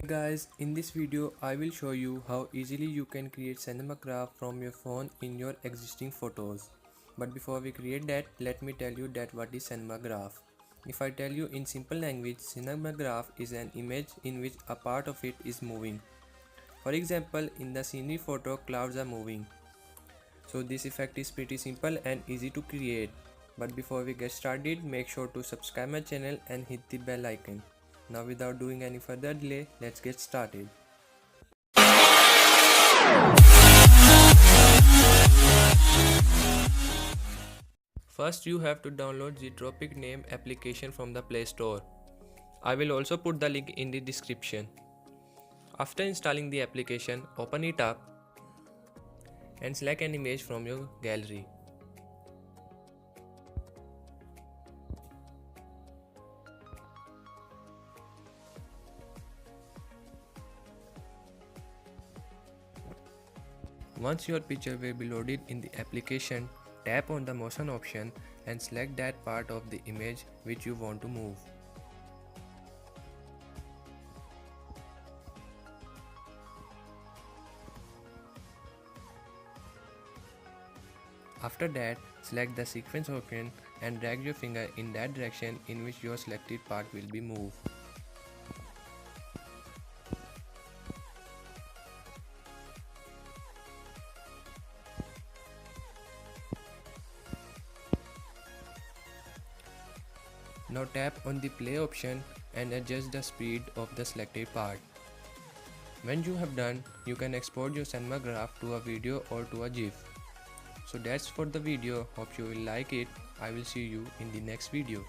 Guys, in this video I will show you how easily you can create Cinemagraph from your phone in your existing photos. But before we create that, let me tell you that what is Cinemagraph. If I tell you in simple language, Cinemagraph is an image in which a part of it is moving. For example, in the scenery photo, clouds are moving. So this effect is pretty simple and easy to create. But before we get started, make sure to subscribe my channel and hit the bell icon. Now without doing any further delay, let's get started. First you have to download the Tropic Name application from the Play Store. I will also put the link in the description. After installing the application, open it up and select an image from your gallery. Once your picture will be loaded in the application, tap on the motion option and select that part of the image which you want to move. After that, select the sequence option and drag your finger in that direction in which your selected part will be moved. Now tap on the play option and adjust the speed of the selected part. When you have done, you can export your Cinemagraph to a video or to a GIF. So that's for the video. Hope you will like it. I will see you in the next video.